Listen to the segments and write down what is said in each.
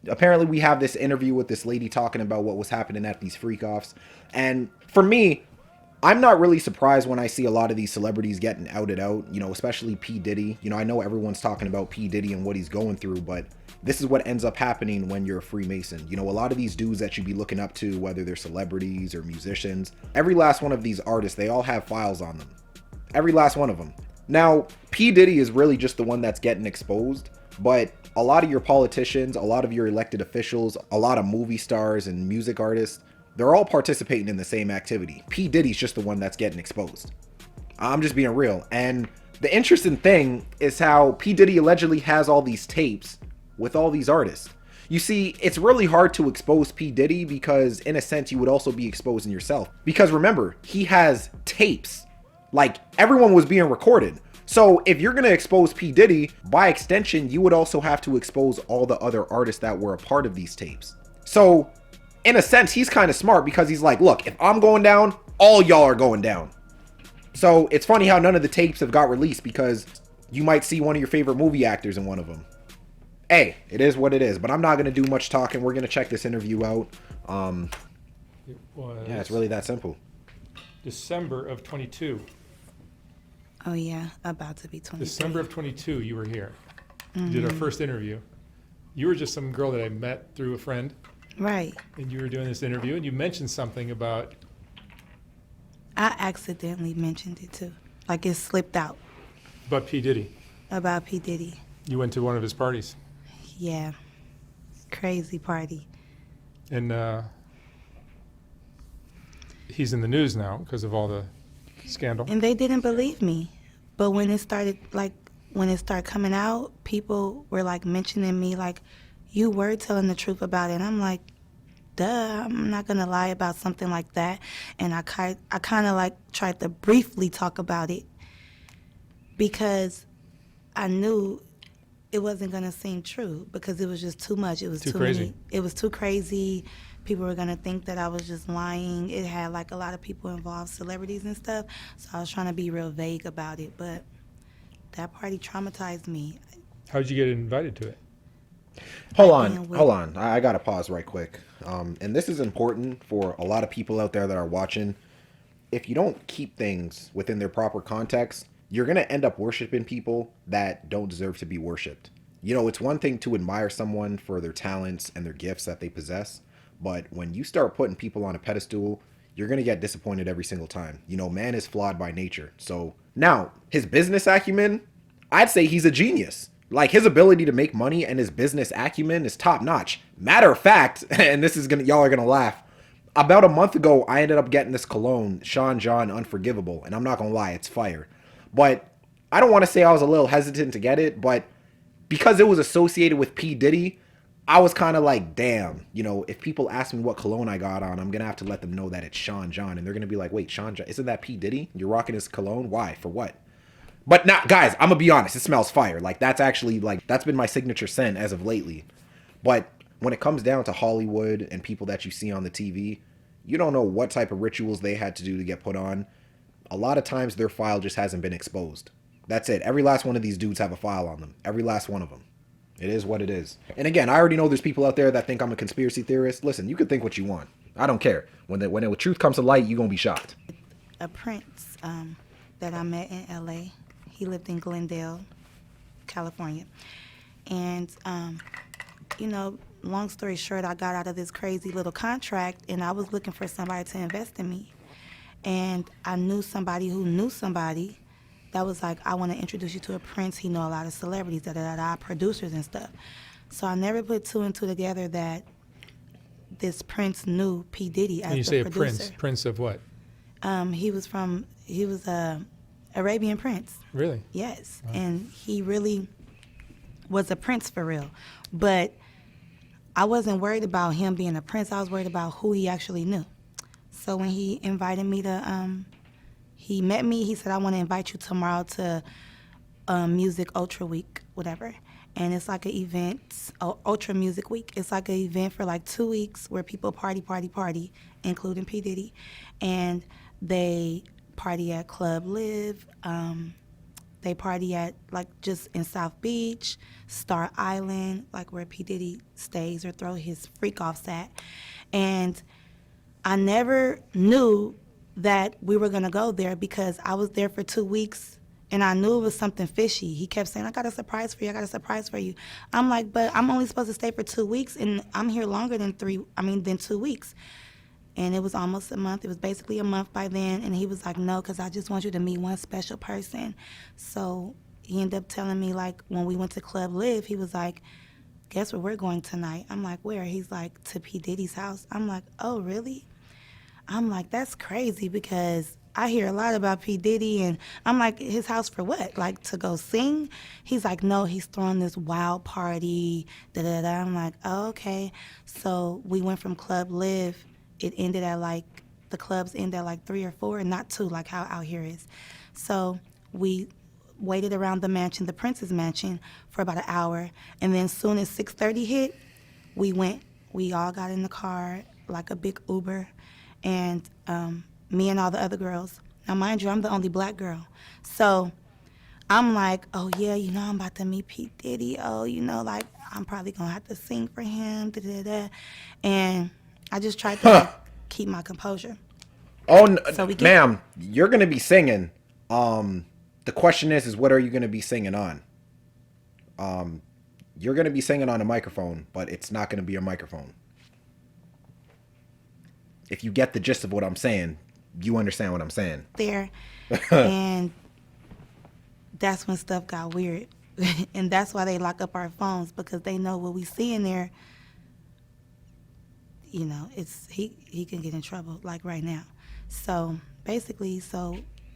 apparently we have this interview with this lady talking about what was happening at these freak offs. And for me, I'm not really surprised when I see a lot of these celebrities getting outed out, especially P. Diddy. I know everyone's talking about P. Diddy and what he's going through, but this is what ends up happening when you're a Freemason. A lot of these dudes that you be looking up to, whether they're celebrities or musicians, every last one of these artists, they all have files on them. Every last one of them. Now, P. Diddy is really just the one that's getting exposed, but a lot of your politicians, a lot of your elected officials, a lot of movie stars and music artists, they're all participating in the same activity. P. Diddy's just the one that's getting exposed. I'm just being real. And the interesting thing is how P. Diddy allegedly has all these tapes with all these artists. You see, it's really hard to expose P. Diddy because, in a sense, you would also be exposing yourself. Because remember, he has tapes. Like, everyone was being recorded. So if you're going to expose P. Diddy, by extension, you would also have to expose all the other artists that were a part of these tapes. So in a sense, he's kind of smart because he's like, look, if I'm going down, all y'all are going down. So it's funny how none of the tapes have got released because you might see one of your favorite movie actors in one of them. Hey, it is what it is, but I'm not going to do much talking. We're going to check this interview out. Yeah, it's really that simple. December of 22. Oh, yeah, about to be 22. December of 22, you were here. You did our first interview. You were just some girl that I met through a friend. Right. And you were doing this interview, and you mentioned something about... I accidentally mentioned it, too. Like, it slipped out. About P. Diddy. About P. Diddy. You went to one of his parties. Yeah. Crazy party. And he's in the news now because of all the scandal. And they didn't believe me. But when it started coming out, people were, mentioning me, you were telling the truth about it. And I'm like, duh, I'm not going to lie about something like that. And I kind of tried to briefly talk about it because I knew it wasn't going to seem true because it was just too much. It was too crazy. It was too crazy. People were going to think that I was just lying. It had a lot of people involved, celebrities and stuff. So I was trying to be real vague about it. But that party traumatized me. How did you get invited to it? Hold on. I got to pause right quick. And this is important for a lot of people out there that are watching. If you don't keep things within their proper context, you're going to end up worshiping people that don't deserve to be worshiped. It's one thing to admire someone for their talents and their gifts that they possess. But when you start putting people on a pedestal, you're going to get disappointed every single time. Man is flawed by nature. So now his business acumen, I'd say he's a genius. His ability to make money and his business acumen is top notch. Matter of fact, and y'all are going to laugh. About a month ago, I ended up getting this cologne, Sean John Unforgivable. And I'm not going to lie, it's fire. But I don't want to say I was a little hesitant to get it, but because it was associated with P. Diddy, I was kind of like, damn, if people ask me what cologne I got on, I'm going to have to let them know that it's Sean John. And they're going to be like, wait, Sean John, isn't that P. Diddy? You're rocking his cologne? Why? For what? But now, guys, I'm going to be honest. It smells fire. That's actually, that's been my signature scent as of lately. But when it comes down to Hollywood and people that you see on the TV, you don't know what type of rituals they had to do to get put on. A lot of times their file just hasn't been exposed. That's it. Every last one of these dudes have a file on them. Every last one of them. It is what it is. And again, I already know there's people out there that think I'm a conspiracy theorist. Listen, you can think what you want. I don't care. When the truth comes to light, you're going to be shocked. A prince that I met in L.A., he lived in Glendale, California. And, long story short, I got out of this crazy little contract, and I was looking for somebody to invest in me. And I knew somebody who knew somebody that was like, I want to introduce you to a prince. He know a lot of celebrities, producers and stuff. So I never put two and two together that this prince knew P. Diddy as the producer. When you say a prince of what? He was a Arabian prince. Really? Yes. Wow. And he really was a prince for real. But I wasn't worried about him being a prince. I was worried about who he actually knew. So when he invited me to, he met me, he said, I want to invite you tomorrow to Music Ultra Week, whatever. And it's like an event, Ultra Music Week. It's like an event for 2 weeks where people party, including P. Diddy. And they party at Club Live, They party at, like, just in South Beach, Star Island, like where P. Diddy stays or throw his freak-offs at. And I never knew that we were going to go there because I was there for 2 weeks, and I knew it was something fishy. He kept saying, I got a surprise for you, I got a surprise for you. I'm like, but I'm only supposed to stay for 2 weeks, and I'm here longer than 2 weeks. And it was almost a month. It was basically a month by then. And he was like, no, because I just want you to meet one special person. So he ended up telling me, like, when we went to Club Live, he was like, guess where we're going tonight? I'm like, where? He's like, to P. Diddy's house. I'm like, oh, really? I'm like, that's crazy because I hear a lot about P. Diddy. And I'm like, his house for what? Like, to go sing? He's like, no, he's throwing this wild party. Da-da-da. I'm like, oh, okay. So we went from Club Live. It ended at, like, the clubs end at like 3 or 4, and not 2, like how out here is. So we waited around the mansion, the Prince's mansion, for about an hour. And then as soon as 6:30 hit, we went. We all got in the car, like a big Uber, and me and all the other girls. Now, mind you, I'm the only black girl. So I'm like, oh, yeah, you know, I'm about to meet P. Diddy. Oh, you know, like, I'm probably going to have to sing for him, da-da-da. And I just tried to like, keep my composure. Oh, So ma'am, you're going to be singing. The question is what are you going to be singing on? You're going to be singing on a microphone, but it's not going to be a microphone. If you get the gist of what I'm saying, you understand what I'm saying. There, and that's when stuff got weird. And that's why they lock up our phones, because they know what we see in there, you know, it's he can get in trouble, like right now. So basically,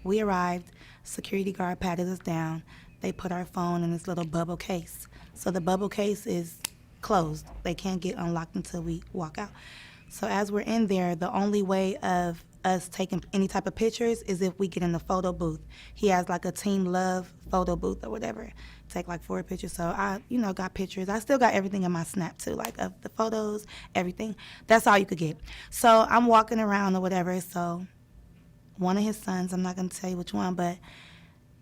we arrived, security guard patted us down. They put our phone in this little bubble case. So the bubble case is closed. They can't get unlocked until we walk out. So as we're in there, the only way of us taking any type of pictures is if we get in the photo booth. He has like a Team Love photo booth or whatever. Take like 4 pictures. So I, got pictures. I still got everything in my Snap too, like of the photos, everything. That's all you could get. So I'm walking around or whatever. So one of his sons, I'm not gonna tell you which one, but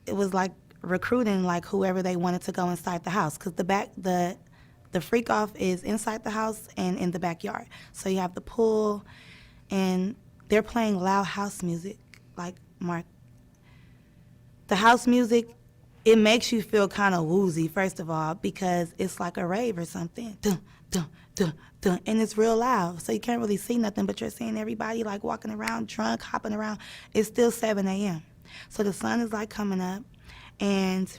it was like recruiting like whoever they wanted to go inside the house, because the freak off is inside the house and in the backyard. So you have the pool, and they're playing loud house music. Like, Mark, the house music, it makes you feel kind of woozy, first of all, because it's like a rave or something. Dun, dun, dun, dun, and it's real loud. So you can't really see nothing, but you're seeing everybody like walking around, drunk, hopping around. It's still 7 a.m. So the sun is like coming up, and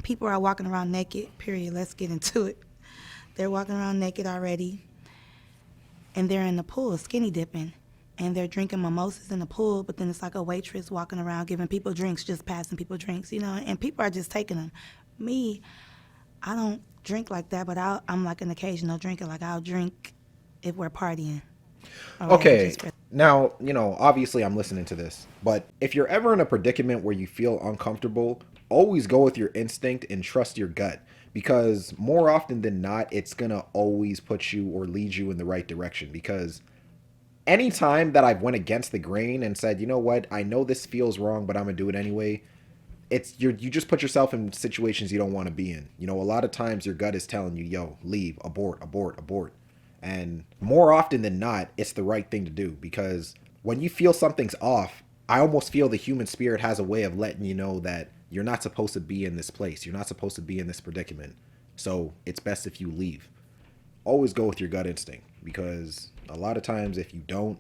people are walking around naked, period. Let's get into it. They're walking around naked already, and they're in the pool, skinny dipping, and they're drinking mimosas in the pool, but then it's like a waitress walking around giving people drinks, just passing people drinks, and people are just taking them. Me, I don't drink like that, but I'm like an occasional drinker. Like, I'll drink if we're partying. Okay, now, obviously I'm listening to this, but if you're ever in a predicament where you feel uncomfortable, always go with your instinct and trust your gut, because more often than not, it's going to always put you or lead you in the right direction. Because anytime that I've went against the grain and said, you know what, I know this feels wrong, but I'm going to do it anyway, you just put yourself in situations you don't want to be in. A lot of times your gut is telling you, yo, leave, abort, abort, abort. And more often than not, it's the right thing to do, because when you feel something's off, I almost feel the human spirit has a way of letting you know that you're not supposed to be in this place. You're not supposed to be in this predicament. So it's best if you leave. Always go with your gut instinct, because a lot of times if you don't,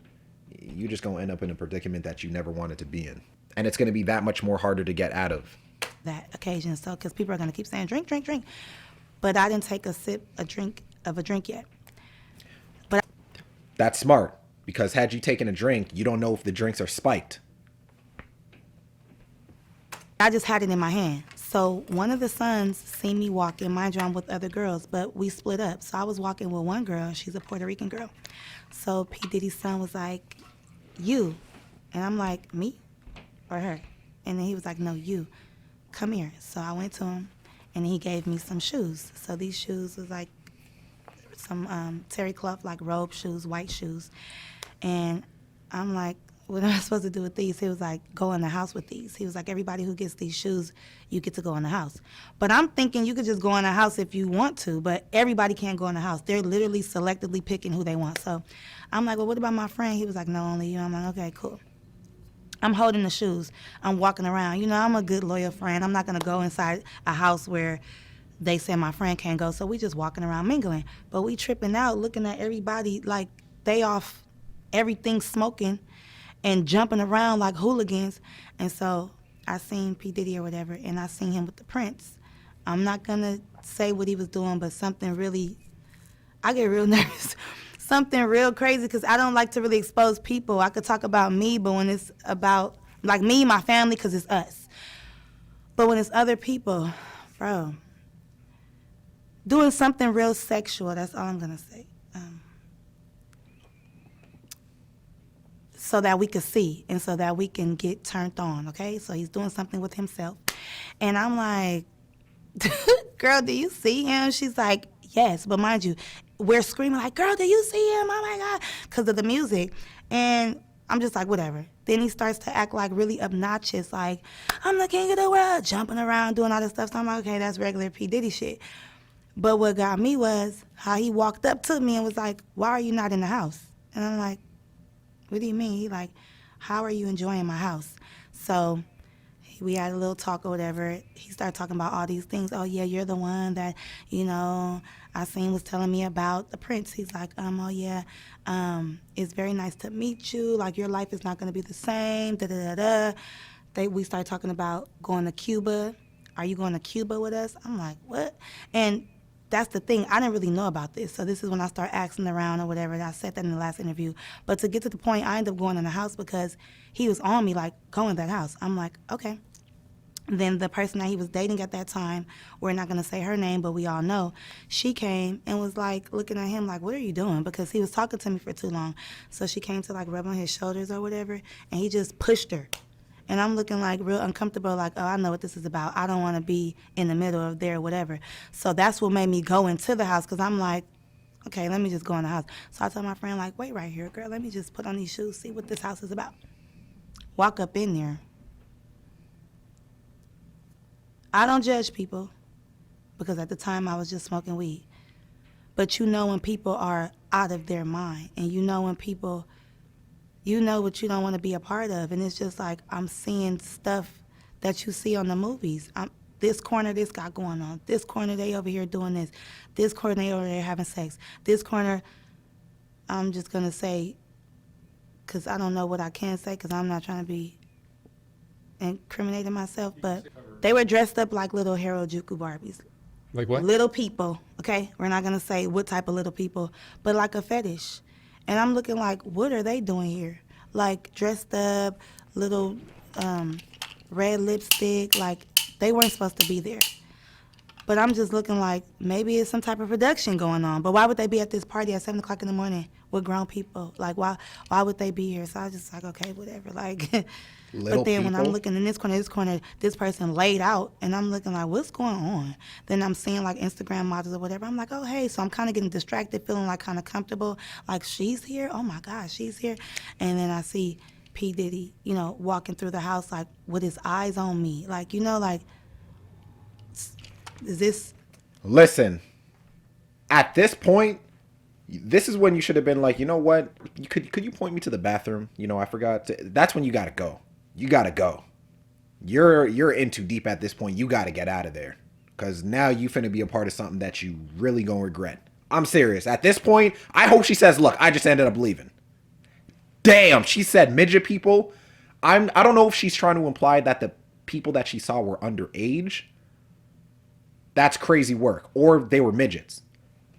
you're just going to end up in a predicament that you never wanted to be in. And it's going to be that much more harder to get out of. That occasion, so, because people are going to keep saying, drink, drink, drink. But I didn't take a drink yet. That's smart, because had you taken a drink, you don't know if the drinks are spiked. I just had it in my hand. So one of the sons seen me walking. Mind you, I'm with other girls, but we split up. So I was walking with one girl. She's a Puerto Rican girl. So P. Diddy's son was like, you. And I'm like, me or her? And then he was like, no, you. Come here. So I went to him, and he gave me some shoes. So these shoes was like some terry cloth, like robe shoes, white shoes. And I'm like, what am I supposed to do with these? He was like, go in the house with these. He was like, everybody who gets these shoes, you get to go in the house. But I'm thinking you could just go in the house if you want to, but everybody can't go in the house. They're literally selectively picking who they want. So I'm like, well, what about my friend? He was like, no, only you. I'm like, okay, cool. I'm holding the shoes. I'm walking around. You know, I'm a good, loyal friend. I'm not going to go inside a house where they say my friend can't go. So we just walking around mingling. But we tripping out, looking at everybody like they off everything smoking and jumping around like hooligans. And so I seen P. Diddy or whatever, and I seen him with the Prince. I'm not going to say what he was doing, but something really, I get real nervous. Something real crazy, because I don't like to really expose people. I could talk about me, but when it's about, like me, my family, because it's us. But when it's other people, bro, doing something real sexual, that's all I'm going to say. So that we could see and so that we can get turned on, okay? So he's doing something with himself. And I'm like, girl, do you see him? She's like, yes. But mind you, we're screaming like, girl, do you see him? Oh, my God, because of the music. And I'm just like, whatever. Then he starts to act like really obnoxious, like, I'm the king of the world, jumping around, doing all this stuff. So I'm like, okay, that's regular P. Diddy shit. But what got me was how he walked up to me and was like, why are you not in the house? And I'm like, what do you mean? He like, how are you enjoying my house? So we had a little talk or whatever. He started talking about all these things. Oh, yeah, you're the one that, you know, I seen was telling me about the Prince. He's like, oh, yeah, it's very nice to meet you. Like, your life is not going to be the same, da-da-da-da. We started talking about going to Cuba. Are you going to Cuba with us? I'm like, what? And that's the thing. I didn't really know about this. So this is when I start asking around or whatever. And I said that in the last interview. But to get to the point, I ended up going in the house because he was on me, like, go in that house. I'm like, okay. Then the person that he was dating at that time, we're not going to say her name, but we all know, she came and was like looking at him like, what are you doing? Because he was talking to me for too long. So she came to like rub on his shoulders or whatever, and he just pushed her. And I'm looking like real uncomfortable, like, oh, I know what this is about. I don't want to be in the middle of there or whatever. So that's what made me go into the house, because I'm like, okay, let me just go in the house. So I told my friend, like, wait right here, girl. Let me just put on these shoes, see what this house is about. Walk up in there. I don't judge people, because at the time I was just smoking weed. But you know when people are out of their mind, and you know when people, you know what you don't want to be a part of. And it's just like, I'm seeing stuff that you see on the movies. This corner, this got going on. This corner, they over here doing this. This corner, they over there having sex. This corner, I'm just going to say, because I don't know what I can say, because I'm not trying to be incriminating myself, but they were dressed up like little Harajuku Barbies. Like what? Little people, okay? We're not going to say what type of little people, but like a fetish. And I'm looking like, what are they doing here? Like, dressed up, little red lipstick, like, they weren't supposed to be there. But I'm just looking like, maybe it's some type of production going on. But why would they be at this party at 7 o'clock in the morning with grown people? Like, why would they be here? So I was just like, okay, whatever. Like, but then when I'm looking in this corner, this person laid out, and I'm looking like, what's going on? Then I'm seeing like Instagram models or whatever. I'm like, oh, hey. So I'm kind of getting distracted, feeling like kind of comfortable. Like, she's here? Oh, my gosh, she's here. And then I see P. Diddy, you know, walking through the house, like, with his eyes on me. Like, you know, like, is this? Listen, at this point, this is when you should have been like, you know what? Could you point me to the bathroom? You know, I forgot. That's when you gotta go. You gotta go. You're in too deep at this point. You gotta get out of there, because now you finna be a part of something that you really gonna regret. I'm serious. At this point, I hope she says, look, I just ended up leaving. Damn, she said midget people. I don't know if she's trying to imply that the people that she saw were underage. That's crazy work. Or they were midgets.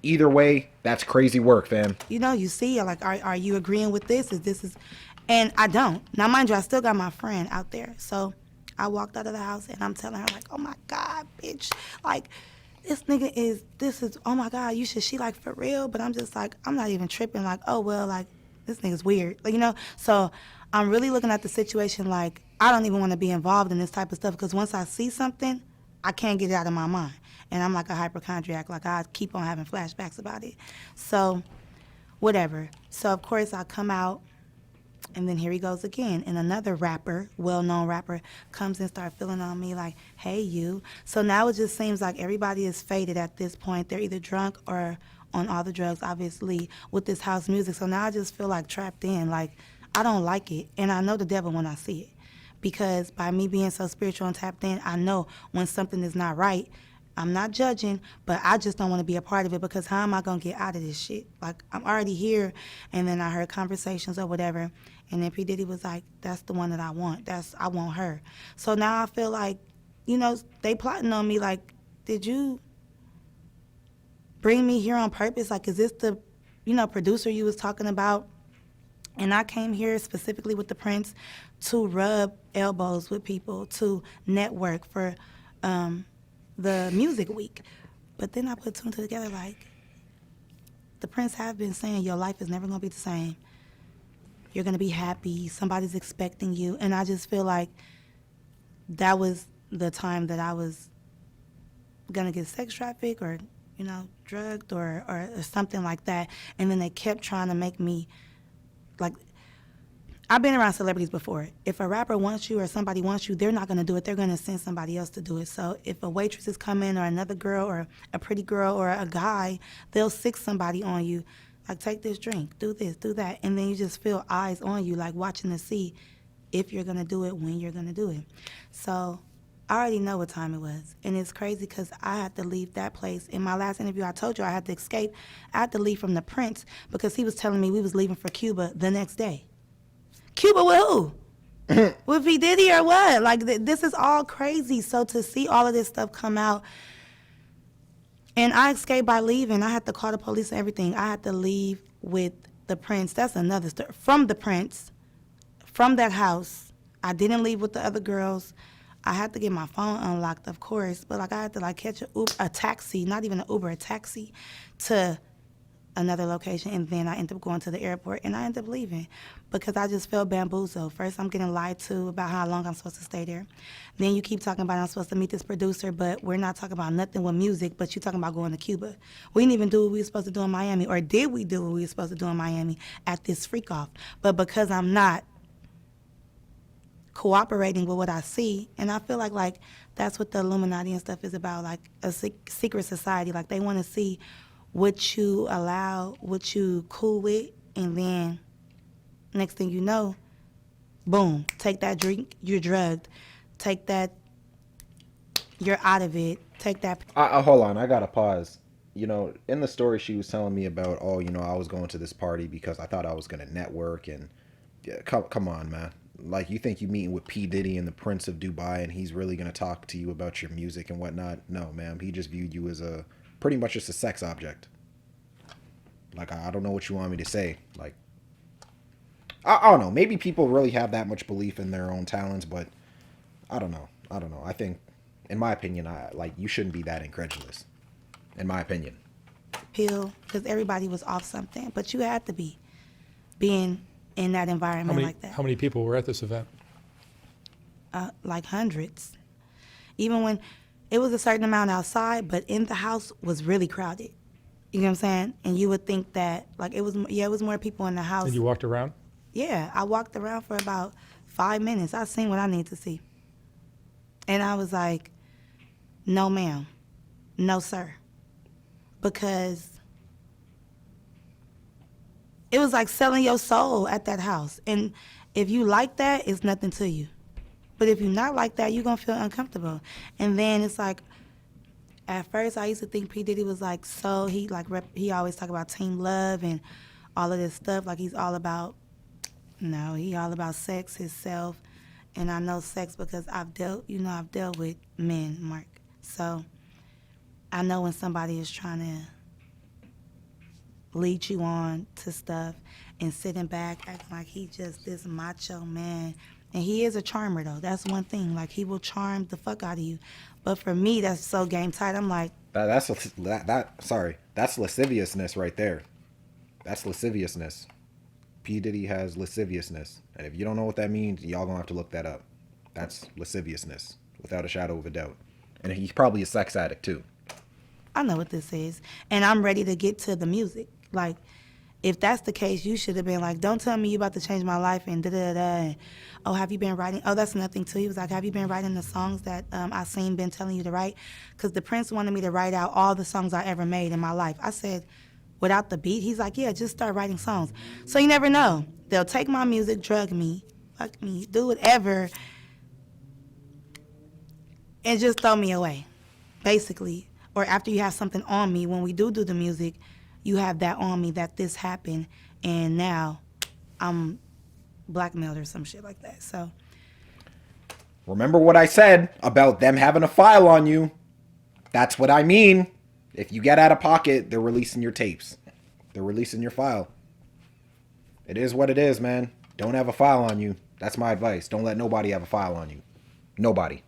Either way, that's crazy work, fam. You know, you see, like, are you agreeing with this? And I don't. Now, mind you, I still got my friend out there. So I walked out of the house, and I'm telling her, like, oh, my God, bitch. Like, this is, oh, my God, she like, for real? But I'm just like, I'm not even tripping. Like, oh, well, like, this nigga's weird. Like, you know? So I'm really looking at the situation like, I don't even want to be involved in this type of stuff, because once I see something, I can't get it out of my mind. And I'm like a hypochondriac, like I keep on having flashbacks about it. So, whatever. So, of course, I come out, And then here he goes again. And another rapper, well-known rapper, comes and starts feeling on me like, hey, you. So now it just seems like everybody is faded at this point. They're either drunk or on all the drugs, obviously, with this house music. So now I just feel like trapped in. Like, I don't like it. And I know the devil when I see it. Because by me being so spiritual and tapped in, I know when something is not right. I'm not judging, but I just don't want to be a part of it because how am I going to get out of this shit? Like, I'm already here, and then I heard conversations or whatever, and then P. Diddy was like, that's the one that I want. I want her. So now I feel like, they plotting on me like, did you bring me here on purpose? Like, is this the, producer you was talking about? And I came here specifically with the Prince to rub elbows with people, to network for the music week. But then I put two and two together like, the Prince have been saying your life is never going to be the same. You're going to be happy. Somebody's expecting you. And I just feel like that was the time that I was going to get sex trafficked or, drugged or something like that. And then they kept trying to make me, like, I've been around celebrities before. If a rapper wants you or somebody wants you, they're not going to do it. They're going to send somebody else to do it. So if a waitress is coming or another girl or a pretty girl or a guy, they'll sick somebody on you. Like, take this drink, do this, do that. And then you just feel eyes on you, like watching to see if you're going to do it, when you're going to do it. So I already know what time it was. And it's crazy because I had to leave that place. In my last interview, I told you I had to escape. I had to leave from the Prince because he was telling me we was leaving for Cuba the next day. Cuba with who? With P. Diddy or what? Like, this is all crazy. So to see all of this stuff come out, and I escaped by leaving. I had to call the police and everything. I had to leave with the Prince. That's another story. From the Prince, from that house. I didn't leave with the other girls. I had to get my phone unlocked, of course, but I had to catch a taxi, not even an Uber, a taxi to another location, and then I ended up going to the airport, and I ended up leaving because I just felt bamboozled. First, I'm getting lied to about how long I'm supposed to stay there. Then you keep talking about I'm supposed to meet this producer, but we're not talking about nothing with music, but you're talking about going to Cuba. We didn't even do what we were supposed to do in Miami, or did we do what we were supposed to do in Miami at this freak-off? But because I'm not cooperating with what I see, and I feel like that's what the Illuminati and stuff is about, like a secret society. Like, they want to see what you allow, what you cool with, and then next thing you know, boom, take that drink, you're drugged. Take that, you're out of it. Take that. Hold on, I gotta pause. In the story she was telling me about, I was going to this party because I thought I was gonna network, and yeah, come on, man. Like, you think you meeting with P. Diddy and the Prince of Dubai, and he's really gonna talk to you about your music and whatnot? No, ma'am. He just viewed you as pretty much just a sex object. Like, I don't know what you want me to say. Like, I don't know. Maybe people really have that much belief in their own talents, but I don't know. I think, in my opinion, you shouldn't be that incredulous. In my opinion. Pill, because everybody was off something, but you had to be being in that environment like that. How many people were at this event? Like hundreds. Even when it was a certain amount outside, but in the house was really crowded. You know what I'm saying? And you would think that, it was more people in the house. And you walked around? Yeah, I walked around for about 5 minutes. I seen what I need to see. And I was like, no, ma'am. No, sir. Because it was like selling your soul at that house. And if you like that, it's nothing to you. But if you're not like that, you're going to feel uncomfortable. And then it's like, at first I used to think P. Diddy was he always talk about team love and all of this stuff. Like, he's all about, no, he all about sex, himself. And I know sex because I've dealt with men, Mark. So I know when somebody is trying to lead you on to stuff and sitting back acting like he just this macho man. And he is a charmer, though. That's one thing. Like, he will charm the fuck out of you. But for me, that's so game tight. I'm like, that's lasciviousness right there. That's lasciviousness. P. Diddy has lasciviousness. And if you don't know what that means, y'all gonna have to look that up. That's lasciviousness, without a shadow of a doubt. And he's probably a sex addict, too. I know what this is. And I'm ready to get to the music. Like, if that's the case, you should have been like, don't tell me you about to change my life and da-da-da. And, oh, have you been writing? Oh, that's another thing, too. He was like, have you been writing the songs that I seen been telling you to write? Because the Prince wanted me to write out all the songs I ever made in my life. I said, without the beat? He's like, yeah, just start writing songs. So you never know. They'll take my music, drug me, fuck me, do whatever, and just throw me away, basically. Or after you have something on me, when we do the music, you have that on me that this happened, and now I'm blackmailed or some shit like that. So Remember what I said about them having a file on you? That's what I mean. If you get out of pocket, they're releasing your tapes. They're releasing your file. It is what it is, man. Don't have a file on you. That's my advice. Don't let nobody have a file on you. Nobody.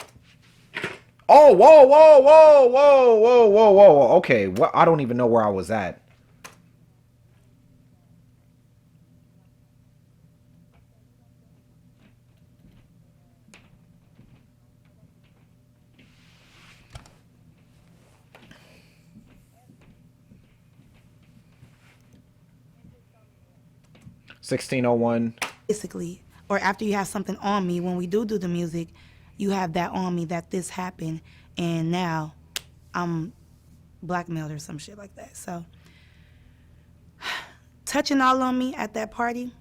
Oh, whoa, whoa, whoa, whoa, whoa, whoa, whoa. Okay, well, I don't even know where I was at. $16.01. basically, or after you have something on me, when we do the music, you have that on me that this happened, and now I'm blackmailed or some shit like that. So touching all on me at that party,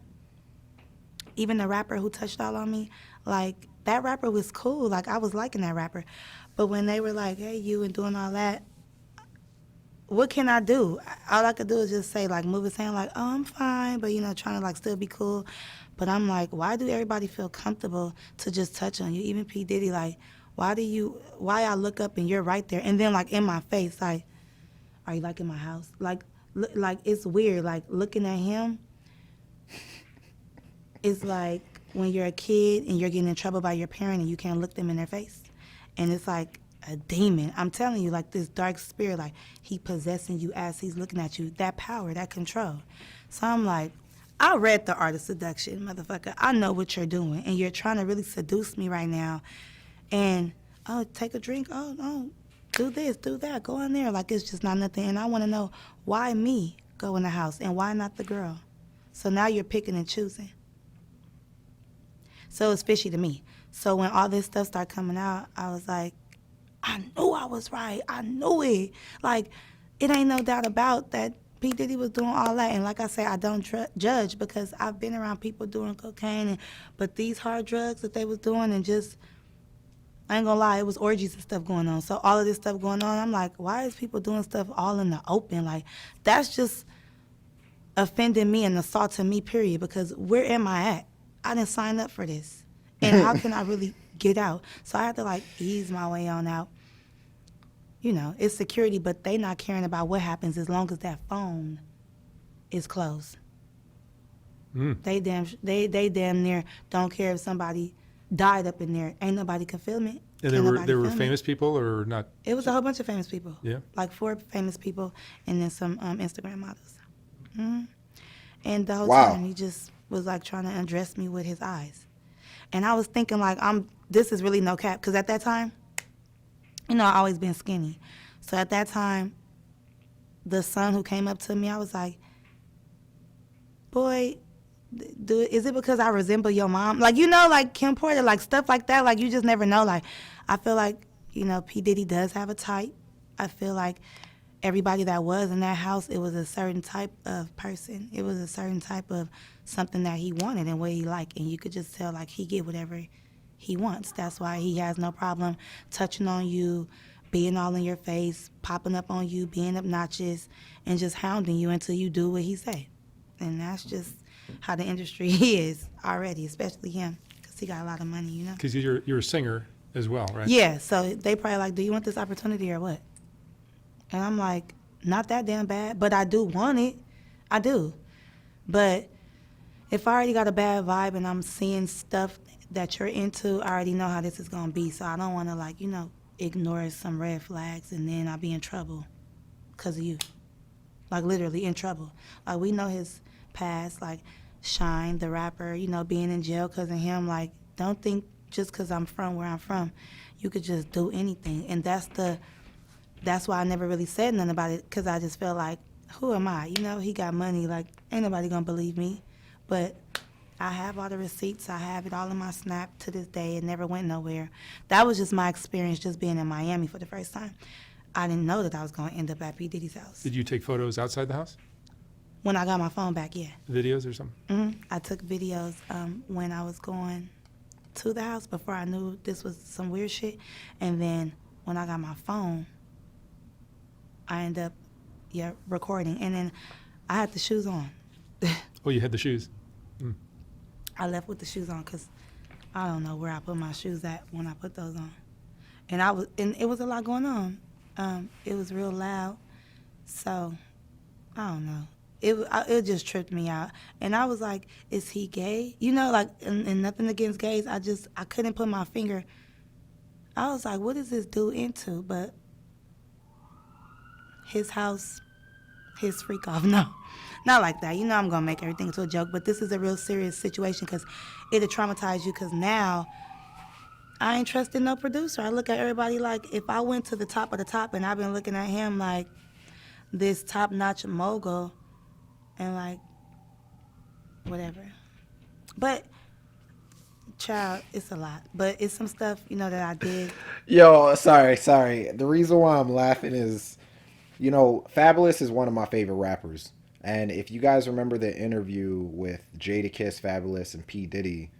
even the rapper who touched all on me, like, that rapper was cool. Like, I was liking that rapper. But when they were like, hey, you, and doing all that, what can I do? All I could do is just say, like, move his hand, like, oh, I'm fine, but, you know, trying to, like, still be cool. But I'm like, why do everybody feel comfortable to just touch on you? Even P. Diddy, like, why I look up and you're right there? And then, like, in my face, like, are you, like, in my house? Like, it's weird. Like, looking at him, it's like when you're a kid and you're getting in trouble by your parent and you can't look them in their face. And it's like a demon. I'm telling you, like, this dark spirit, like, he possessing you as he's looking at you. That power, that control. So I'm like, I read The Art of Seduction, motherfucker. I know what you're doing, and you're trying to really seduce me right now. And, oh, take a drink. Oh, do this, do that. Go in there. Like, it's just not nothing. And I want to know, why me go in the house and why not the girl? So now you're picking and choosing. So it's fishy to me. So when all this stuff started coming out, I was like, I knew I was right. I knew it. Like, it ain't no doubt about that P. Diddy was doing all that. And like I say, I don't judge because I've been around people doing cocaine. But these hard drugs that they was doing, and just, I ain't gonna lie, it was orgies and stuff going on. So all of this stuff going on, I'm like, why is people doing stuff all in the open? Like, that's just offending me and assaulting me, period. Because where am I at? I didn't sign up for this. And how can I really get out? So I had to, like, ease my way on out. You know, it's security, but they not caring about what happens as long as that phone is closed. They damn near don't care if somebody died up in there. Ain't nobody can film it. And there were famous people or not? It was a whole bunch of famous people. Yeah. Like 4 famous people and then some Instagram models. And the whole Wow. time he just was like trying to undress me with his eyes. And I was thinking, like, this is really no cap. Because at that time, you know, I always been skinny. So at that time, the son who came up to me, I was like, boy, is it because I resemble your mom? Like, you know, like Kim Porter, like stuff like that. Like, you just never know. Like, I feel like, you know, P. Diddy does have a type. I feel like everybody that was in that house, it was a certain type of person. It was a certain type of something that he wanted and what he liked. And you could just tell, like, he get whatever he wants. That's why he has no problem touching on you, being all in your face, popping up on you, being obnoxious, and just hounding you until you do what he say. And that's just how the industry is already, especially him, because he got a lot of money, you know? Because you're a singer as well, right? Yeah, so they probably like, do you want this opportunity or what? And I'm like, not that damn bad, but I do want it. I do. But if I already got a bad vibe and I'm seeing stuff that you're into, I already know how this is going to be. So I don't want to, like, you know, ignore some red flags and then I'll be in trouble because of you. Like, literally in trouble. Like, we know his past, like Shine, the rapper, you know, being in jail because of him. Like, don't think just because I'm from where I'm from, you could just do anything. And that's why I never really said nothing about it, because I just felt like, who am I? You know, he got money. Like, ain't nobody gonna believe me. But I have all the receipts. I have it all in my Snap to this day. It never went nowhere. That was just my experience just being in Miami for the first time. I didn't know that I was going to end up at P. Diddy's house. Did you take photos outside the house? When I got my phone back, yeah. Videos or something? I took videos when I was going to the house before I knew this was some weird shit. And then when I got my phone, I ended up, recording. And then I had the shoes on. Oh, you had the shoes. I left with the shoes on because I don't know where I put my shoes at when I put those on. And it was a lot going on. It was real loud. So, I don't know. It just tripped me out. And I was like, is he gay? You know, like, and nothing against gays. I couldn't put my finger. I was like, what is this dude into? But his house, his freak off. No, not like that. You know I'm going to make everything into a joke. But this is a real serious situation because it'll traumatize you because now I ain't trusting no producer. I look at everybody like if I went to the top of the top and I've been looking at him like this top-notch mogul and like whatever. But child, it's a lot. But it's some stuff, that I did. Yo, sorry. The reason why I'm laughing is, Fabulous is one of my favorite rappers. And if you guys remember the interview with Jadakiss, Fabulous, and P. Diddy,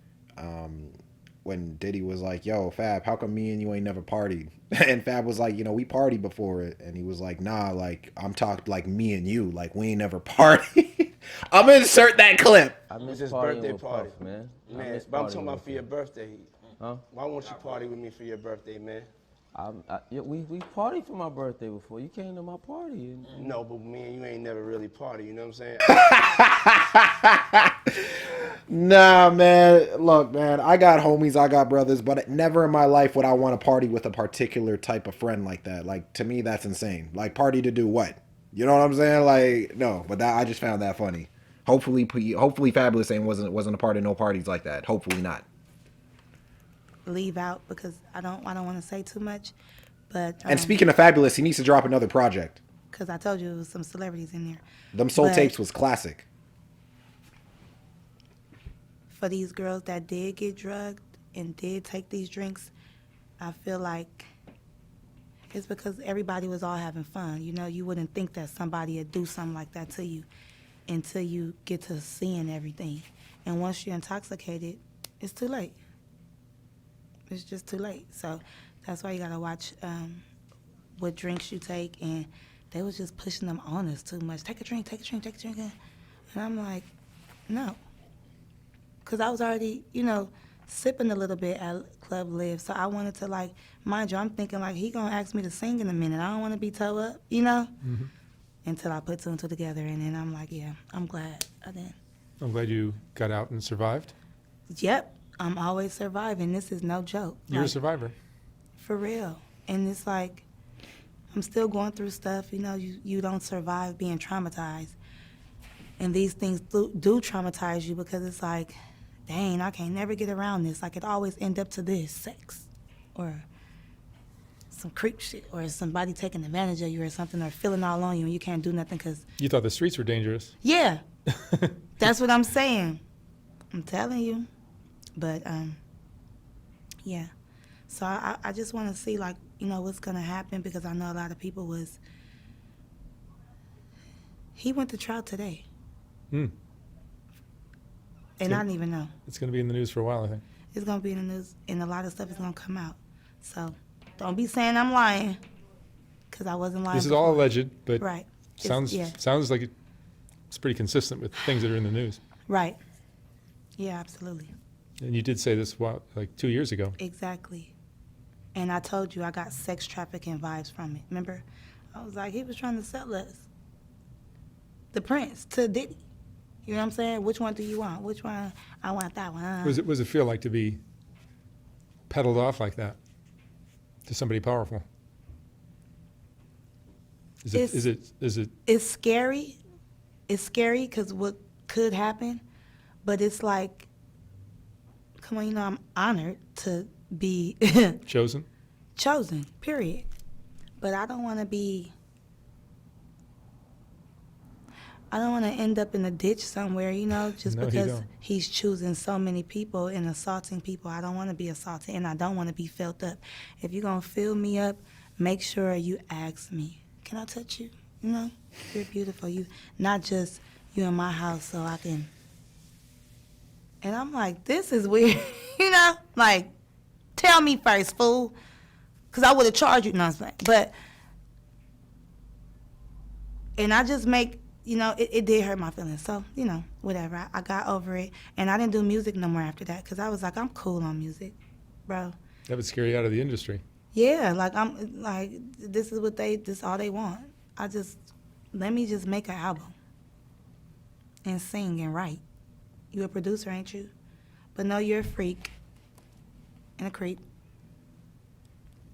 when Diddy was like, yo, Fab, how come me and you ain't never partied? And Fab was like, we partied before it. And he was like, nah, like, I'm talking like me and you. Like, we ain't never partied. I'm gonna insert that clip. I miss his partying birthday with party, Puff, man. Man, but I'm talking about for your birthday. Huh? Why won't you party with me for your birthday, man? We partied for my birthday before. You came to my party. No, but me and you ain't never really party, you know what I'm saying? Nah, man. Look, man, I got homies, I got brothers, but never in my life would I want to party with a particular type of friend like that. Like, to me, that's insane. Like, party to do what? You know what I'm saying? Like, no, but I just found that funny. Hopefully Fabulous wasn't a part of no parties like that. Hopefully not. Leave out because I don't want to say too much, but and speaking of Fabulous, he needs to drop another project. Because I told you it was some celebrities in there. Them Soul Tapes was classic. For these girls that did get drugged and did take these drinks, I feel like it's because everybody was all having fun. You wouldn't think that somebody would do something like that to you until you get to seeing everything. And once you're intoxicated, it's too late. It's just too late. So that's why you got to watch what drinks you take. And they was just pushing them on us too much. Take a drink. And I'm like, no. Because I was already, sipping a little bit at Club Live. So I wanted to, like, mind you, I'm thinking, like, he going to ask me to sing in a minute. I don't want to be toe up, Mm-hmm. Until I put two and two together. And then I'm like, yeah, I'm glad I did. I'm glad you got out and survived. Yep. I'm always surviving. This is no joke. You're a survivor. For real. And it's like, I'm still going through stuff. You don't survive being traumatized. And these things do traumatize you because it's like, dang, I can't never get around this. Like, it always end up to this, sex. Or some creep shit. Or somebody taking advantage of you or something. Or feeling all on you and you can't do nothing because... You thought the streets were dangerous. Yeah. That's what I'm saying. I'm telling you. But, yeah. So I just want to see, like, what's going to happen because I know a lot of people was... He went to trial today. And I didn't even know. It's going to be in the news for a while, I think. It's going to be in the news, and a lot of stuff is going to come out. So don't be saying I'm lying because I wasn't lying This is before. all alleged, but right. sounds like it's pretty consistent with things that are in the news. Right. Yeah, absolutely. And you did say this, like 2 years ago. Exactly. And I told you I got sex trafficking vibes from it. Remember? I was like, he was trying to sell us. The Prince to Diddy. You know what I'm saying? Which one do you want? Which one? I want that one. What does it feel like to be peddled off like that to somebody powerful? Is it? It's scary. It's scary because what could happen, but it's like, come on, I'm honored to be chosen, period. But I don't want to be I don't want to end up in a ditch somewhere, you know, just No, you because don't. he's choosing so many people and assaulting people. I don't want to be assaulted, and I don't want to be filled up. If you're going to fill me up, make sure you ask me, can I touch you? You know, you're beautiful. You, not just you in my house so I can. And I'm like, this is weird, you know, like, tell me first, fool, because I would have charged you. No, I'm saying, but, and I just make, you know, it did hurt my feelings. So, you know, whatever. I got over it. And I didn't do music no more after that because I was like, I'm cool on music, bro. That would scare you out of the industry. Yeah, like, I'm, like, this is what this all they want. Let me just make an album and sing and write. You a producer, ain't you? But no, you're a freak and a creep.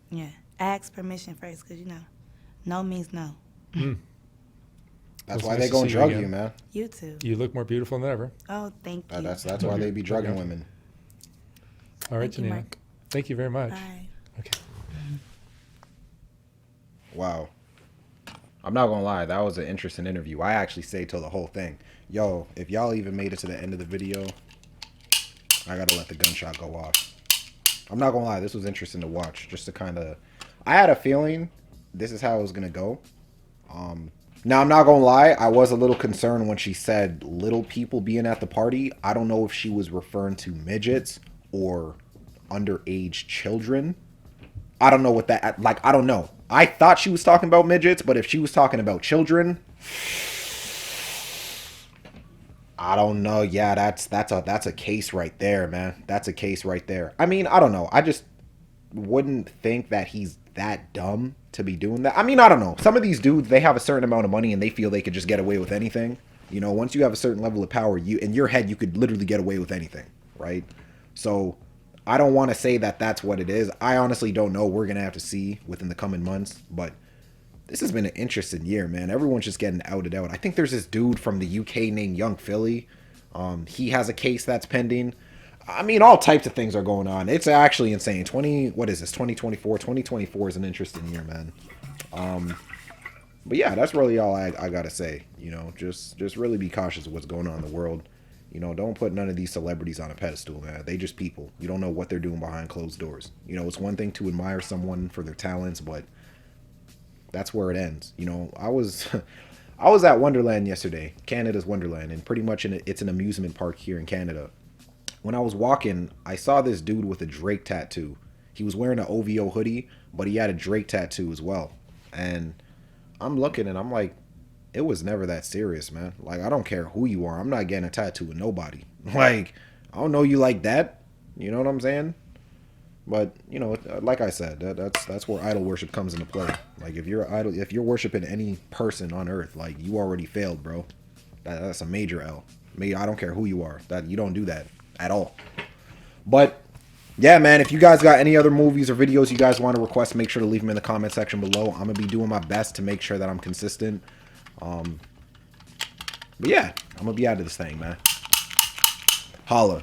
Yeah, ask permission first because, you know, no means no. That's It's why nice they to gonna see you drug again. you, man. You too. You look more beautiful than ever. Oh, thank you. That's why they be drugging Okay. women. All right, Thank you, Janina. Mark. Thank you very much. Bye. Okay. Wow. I'm not gonna lie, that was an interesting interview. I actually stayed till the whole thing. Yo, if y'all even made it to the end of the video, I gotta let the gunshot go off. I'm not gonna lie, this was interesting to watch. Just to kind of, I had a feeling this is how it was gonna go. Now I'm not gonna lie, I was a little concerned when she said little people being at the party. I don't know if she was referring to midgets or underage children. I don't know what that, like, I don't know. I thought she was talking about midgets, but if she was talking about children, I don't know. Yeah, that's a case right there, man. That's a case right there. I mean, I don't know. I just wouldn't think that he's that dumb to be doing that. I mean, I don't know. Some of these dudes, they have a certain amount of money and they feel they could just get away with anything. You know, once you have a certain level of power, you in your head you could literally get away with anything, right? So I don't want to say that that's what it is. I honestly don't know. We're gonna have to see within the coming months, but this has been an interesting year, man. Everyone's just getting outed out. I think there's this dude from the UK named Young Philly. He has a case that's pending. I mean, all types of things are going on. It's actually insane. 2024? 2024 is an interesting year, man. But yeah, that's really all I gotta say. You know, just really be cautious of what's going on in the world. You know, don't put none of these celebrities on a pedestal, man. They just people. You don't know what they're doing behind closed doors. You know, it's one thing to admire someone for their talents, but that's where it ends. You know, I was at Wonderland yesterday, Canada's Wonderland, and pretty much it's an amusement park here in Canada. When I was walking, I saw this dude with a Drake tattoo. He was wearing an OVO hoodie, but he had a Drake tattoo as well. And I'm looking and I'm like, it was never that serious, man. Like, I don't care who you are. I'm not getting a tattoo with nobody. Like, I don't know you like that. You know what I'm saying? But, you know, like I said, that's where idol worship comes into play. Like, if you're worshiping any person on earth, like, you already failed, bro. That's a major L. I don't care who you are. That you don't do that at all. But yeah, man, if you guys got any other movies or videos you guys want to request, make sure to leave them in the comment section below. I'm gonna be doing my best to make sure that I'm consistent. But yeah, I'm gonna be out of this thing, man. Holla.